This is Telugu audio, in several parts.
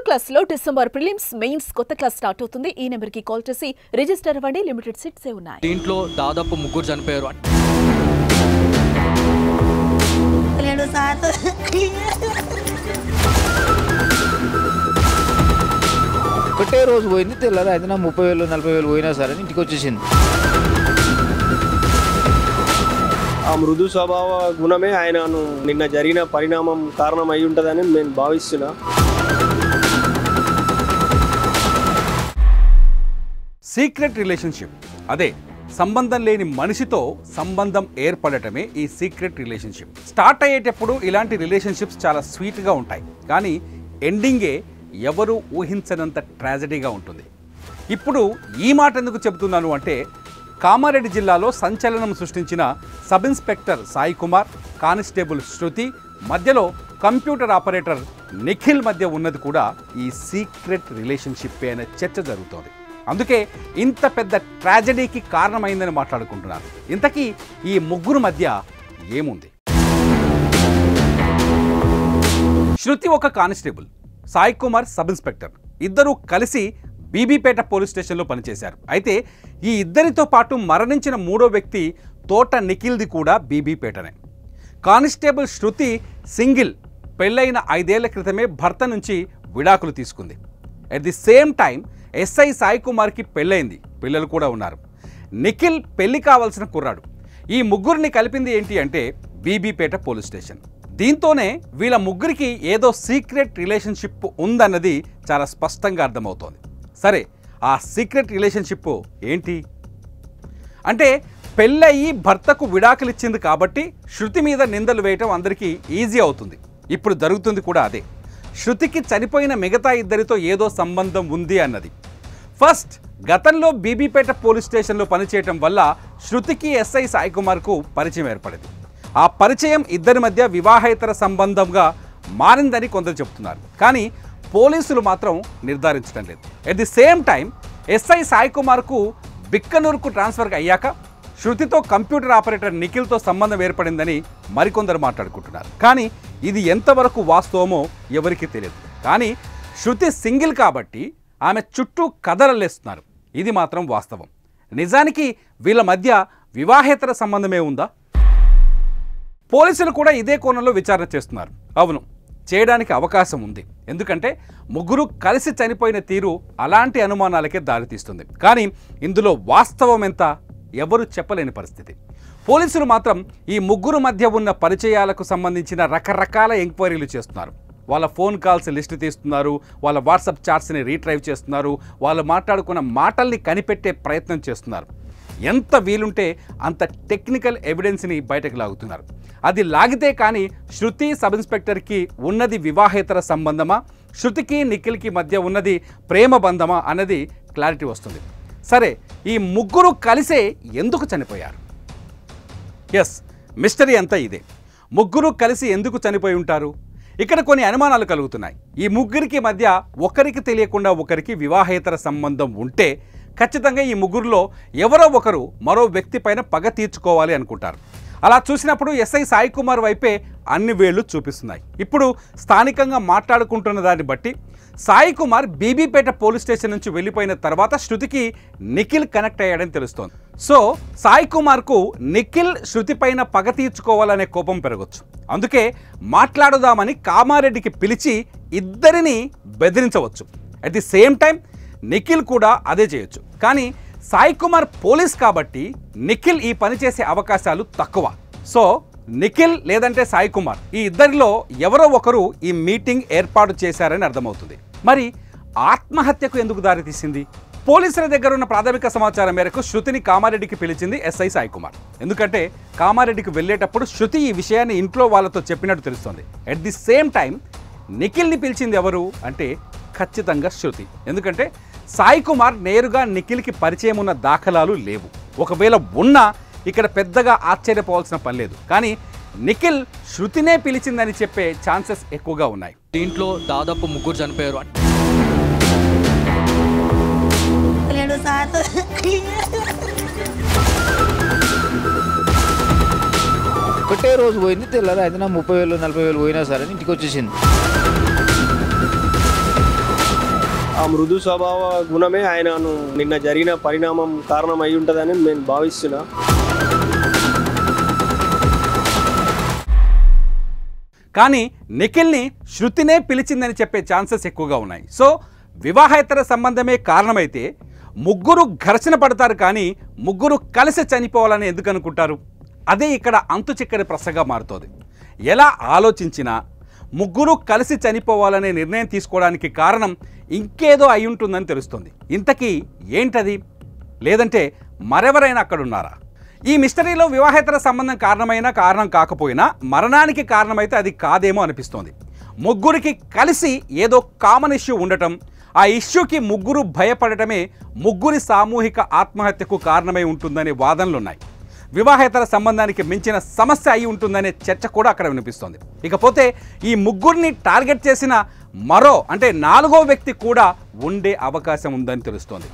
క్లాస్ లో డిసెంబర్ ప్రిలిమ్స్ మెయిన్స్ కొత్త క్లాస్ స్టార్ట్ అవుతుంది. ఈ నెంబర్ కి కాల్ చేసి రిజిస్టర్ అవ్వండి. లిమిటెడ్ సీట్స్ ఉన్నాయి. దీంట్లో దాదాపు 3 చనిపోయారు. ఒకటే రోజు పోయింది, తెల్లారి అయితే 30,000 40,000 పోయినా సరే ఇంటికి వచ్చేసింది. ఆ మృదు స్వభావ గుణమే ఆయనను నిన్న జరిగిన పరిణామం కారణం అయి ఉంటుందని నేను భావిస్తున్నా. సీక్రెట్ రిలేషన్షిప్, అదే సంబంధం లేని మనిషితో సంబంధం ఏర్పడటమే ఈ సీక్రెట్ రిలేషన్షిప్. స్టార్ట్ అయ్యేటప్పుడు ఇలాంటి రిలేషన్షిప్స్ చాలా స్వీట్గా ఉంటాయి, కానీ ఎండింగే ఎవరు ఊహించనంత ట్రాజడీగా ఉంటుంది. ఇప్పుడు ఈ మాట ఎందుకు చెబుతున్నాను అంటే, కామారెడ్డి జిల్లాలో సంచలనం సృష్టించిన sub inspector Sai Kumar, constable Shruti మధ్యలో కంప్యూటర్ ఆపరేటర్ నిఖిల్ మధ్య ఉన్నది కూడా ఈ సీక్రెట్ రిలేషన్షిప్ అనే చర్చ జరుగుతోంది. అందుకే ఇంత పెద్ద ట్రాజడీకి కారణమైందని మాట్లాడుకుంటున్నారు. ఇంతకీ ఈ ముగ్గురు మధ్య ఏముంది? శృతి ఒక constable, Sai Kumar sub inspector. ఇద్దరూ కలిసి బీబీపేట పోలీస్ స్టేషన్లో పనిచేశారు. అయితే ఈ ఇద్దరితో పాటు మరణించిన మూడో వ్యక్తి తోట నిఖిల్ది కూడా బీబీపేటనే. కానిస్టేబుల్ శృతి సింగిల్, పెళ్ళైన 5 ఏళ్ల క్రితమే భర్త నుంచి విడాకులు తీసుకుంది. At the same time SI Sai కుమార్కి పెళ్ళైంది, పిల్లలు కూడా ఉన్నారు. నిఖిల్ పెళ్లి కావాల్సిన కుర్రాడు. ఈ ముగ్గురిని కలిపింది ఏంటి అంటే బీబీపేట పోలీస్ స్టేషన్. దీంతోనే వీళ్ళ ముగ్గురికి ఏదో సీక్రెట్ రిలేషన్షిప్ ఉందన్నది చాలా స్పష్టంగా అర్థమవుతోంది. సరే, ఆ సీక్రెట్ రిలేషన్షిప్ ఏంటి అంటే, పెళ్ళయి భర్తకు విడాకులు ఇచ్చింది కాబట్టి శృతి మీద నిందలు వేయటం అందరికీ ఈజీ అవుతుంది. ఇప్పుడు జరుగుతుంది కూడా అదే. శృతికి చనిపోయిన మిగతా ఇద్దరితో ఏదో సంబంధం ఉంది అన్నది. ఫస్ట్, గతంలో బీబీపేట పోలీస్ స్టేషన్లో పనిచేయటం వల్ల శృతికి ఎస్ఐ సాయి కుమార్కు పరిచయం ఏర్పడింది. ఆ పరిచయం ఇద్దరి మధ్య వివాహేతర సంబంధంగా మారిందని కొందరు చెబుతున్నారు, కానీ పోలీసులు మాత్రం నిర్ధారించడం లేదు. At the same time SI Sai కుమార్కు బిక్కనూరుకు ట్రాన్స్ఫర్ అయ్యాక శృతితో కంప్యూటర్ ఆపరేటర్ నిఖిల్తో సంబంధం ఏర్పడిందని మరికొందరు మాట్లాడుకుంటున్నారు. కానీ ఇది ఎంతవరకు వాస్తవమో ఎవరికీ తెలియదు. కానీ శృతి సింగిల్ కాబట్టి ఆమె చుట్టూ కథలల్లేస్తున్నారు. ఇది మాత్రం వాస్తవం. నిజానికి వీళ్ళ మధ్య వివాహేతర సంబంధమే ఉందా? పోలీసులు కూడా ఇదే కోణంలో విచారణ చేస్తున్నారు. అవును, చేయడానికి అవకాశం ఉంది. ఎందుకంటే ముగ్గురు కలిసి చనిపోయిన తీరు అలాంటి అనుమానాలకే దారితీస్తుంది. కానీ ఇందులో వాస్తవం ఎంత ఎవరు చెప్పలేని పరిస్థితి. పోలీసులు మాత్రం ఈ ముగ్గురు మధ్య ఉన్న పరిచయాలకు సంబంధించిన రకరకాల ఎంక్వైరీలు చేస్తున్నారు. వాళ్ళ ఫోన్ కాల్స్ లిస్ట్ తీస్తున్నారు, వాళ్ళ వాట్సాప్ చాట్స్ని రీట్రైవ్ చేస్తున్నారు, వాళ్ళు మాట్లాడుకున్న మాటల్ని కనిపెట్టే ప్రయత్నం చేస్తున్నారు. ఎంత వీలుంటే అంత టెక్నికల్ ఎవిడెన్స్ని బయటకు లాగుతున్నారు. అది లాగితే కానీ శృతి సబ్ ఇన్స్పెక్టర్కి ఉన్నది వివాహేతర సంబంధమా, శృతికి నిఖిల్కి మధ్య ఉన్నది ప్రేమ బంధమా అన్నది క్లారిటీ వస్తుంది. సరే, ఈ ముగ్గురు కలిసే ఎందుకు చనిపోయారు? ఎస్, మిస్టరీ అంతా ఇదే. ముగ్గురు కలిసి ఎందుకు చనిపోయి ఉంటారు? ఇక్కడ కొన్ని అనుమానాలు కలుగుతున్నాయి. ఈ ముగ్గురికి మధ్య ఒకరికి తెలియకుండా ఒకరికి వివాహేతర సంబంధం ఉంటే ఖచ్చితంగా ఈ ముగ్గురులో ఎవరో ఒకరు మరో వ్యక్తి పైన పగ తీర్చుకోవాలి అనుకుంటారు. అలా చూసినప్పుడు ఎస్ఐ సాయి కుమార్ వైపే అన్ని వేళ్లు చూపిస్తున్నాయి. ఇప్పుడు స్థానికంగా మాట్లాడుకుంటున్న దాన్ని బట్టి సాయి కుమార్ బీబీపేట పోలీస్ స్టేషన్ నుంచి వెళ్ళిపోయిన తర్వాత శృతికి నిఖిల్ కనెక్ట్ అయ్యాడని తెలుస్తోంది. సో సాయి కుమార్కు నిఖిల్ శృతి పైన పగ తీర్చుకోవాలనే కోపం పెరగచ్చు. అందుకే మాట్లాడుదామని కామారెడ్డికి పిలిచి ఇద్దరిని బెదిరించవచ్చు. At the same time Nikhil కూడా అదే చేయొచ్చు. కానీ సాయి కుమార్ పోలీస్ కాబట్టి నిఖిల్ ఈ పని చేసే అవకాశాలు తక్కువ. సో నిఖిల్ లేదంటే సాయి కుమార్, ఈ ఇద్దరిలో ఎవరో ఒకరు ఈ మీటింగ్ ఏర్పాటు చేశారని అర్థమవుతుంది. మరి ఆత్మహత్యకు ఎందుకు దారితీసింది? పోలీసుల దగ్గర ఉన్న ప్రాథమిక సమాచారం మేరకు శృతిని కామారెడ్డికి పిలిచింది ఎస్ఐ సాయి కుమార్. ఎందుకంటే కామారెడ్డికి వెళ్ళేటప్పుడు శృతి ఈ విషయాన్ని ఇంట్లో వాళ్ళతో చెప్పినట్టు తెలుస్తోంది. అట్ ది సేమ్ టైం నిఖిల్ని పిలిచింది ఎవరు అంటే ఖచ్చితంగా శృతి. ఎందుకంటే సాయి కుమార్ నేరుగా నిఖిల్కి పరిచయం ఉన్న దాఖలాలు లేవు. ఒకవేళ ఉన్నా ఇక్కడ పెద్దగా ఆశ్చర్యపోవాల్సిన పని లేదు. కానీ నిఖిల్ శృతినే పిలిచిందని చెప్పే ఛాన్సెస్ ఎక్కువగా ఉన్నాయి. దీంట్లో దాదాపు 3 చనిపోయారు. ఒకటే రోజు పోయింది, తెల్లారి అయితే 30,000 40,000 పోయినా సరే ఇంటికి వచ్చేసింది. ఆ మృదు స్వభావ గుణమే ఆయనను నిన్న జరిగిన పరిణామం కారణం అయి ఉంటుందని నేను భావిస్తున్నా. కానీ నిఖిల్ని శృతినే పిలిచిందని చెప్పే ఛాన్సెస్ ఎక్కువగా ఉన్నాయి. సో వివాహేతర సంబంధమే కారణమైతే ముగ్గురు ఘర్షణ పడతారు, కానీ ముగ్గురు కలిసి చనిపోవాలని ఎందుకు అనుకుంటారు? అదే ఇక్కడ అంతు చిక్కని ప్రశ్నగా మారుతోంది. ఎలా ఆలోచించినా ముగ్గురు కలిసి చనిపోవాలనే నిర్ణయం తీసుకోవడానికి కారణం ఇంకేదో అయి ఉంటుందని తెలుస్తుంది. ఇంతకీ ఏంటది? లేదంటే మరెవరైనా అక్కడున్నారా? ఈ మిస్టరీలో వివాహేతర సంబంధం కారణమైనా కారణం కాకపోయినా మరణానికి కారణమైతే అది కాదేమో అనిపిస్తోంది. ముగ్గురికి కలిసి ఏదో కామన్ ఇష్యూ ఉండటం, ఆ ఇష్యూకి ముగ్గురు భయపడటమే ముగ్గురి సామూహిక ఆత్మహత్యకు కారణమై ఉంటుందనే వాదనలున్నాయి. వివాహేతర సంబంధానికి మించిన సమస్య అయి ఉంటుందనే చర్చ కూడా అక్కడ వినిపిస్తోంది. ఇకపోతే ఈ ముగ్గురిని టార్గెట్ చేసిన మరో అంటే నాలుగో వ్యక్తి కూడా ఉండే అవకాశం ఉందని తెలుస్తోంది.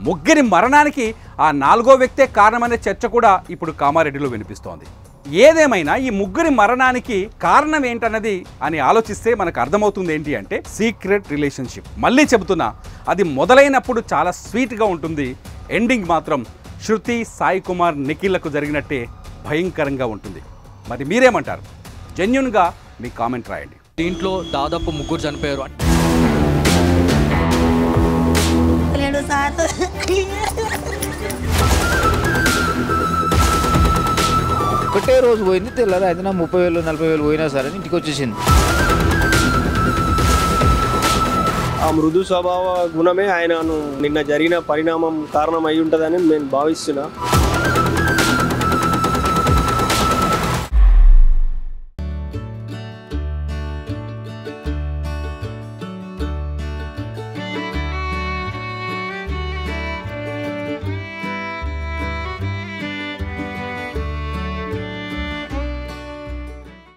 ముగ్గురి మరణానికి ఆ నాలుగో వ్యక్తే కారణమనే చర్చ కూడా ఇప్పుడు కామారెడ్డిలో వినిపిస్తోంది. ఏదేమైనా ఈ ముగ్గురి మరణానికి కారణం ఏంటన్నది అని ఆలోచిస్తే మనకు అర్థమవుతుంది ఏంటి అంటే సీక్రెట్ రిలేషన్షిప్. మళ్ళీ చెబుతున్నా, అది మొదలైనప్పుడు చాలా స్వీట్గా ఉంటుంది, ఎండింగ్ మాత్రం శృతి, సాయి కుమార్, నిఖిల్లకు జరిగినట్టే భయంకరంగా ఉంటుంది. మరి మీరేమంటారు? జెన్యూన్గా మీ కామెంట్ రాయండి. దీంట్లో దాదాపు ముగ్గురు చనిపోయారు అని ఒకటే రోజు పోయింది, తెల్లారి అయితే 30,000 40,000 పోయినా సరే ఇంటికి వచ్చేసింది. ఆ మృదు స్వభావ గుణమే ఆయనను నిన్న జరిగిన పరిణామం కారణం అయి ఉంటుందని నేను భావిస్తున్నా.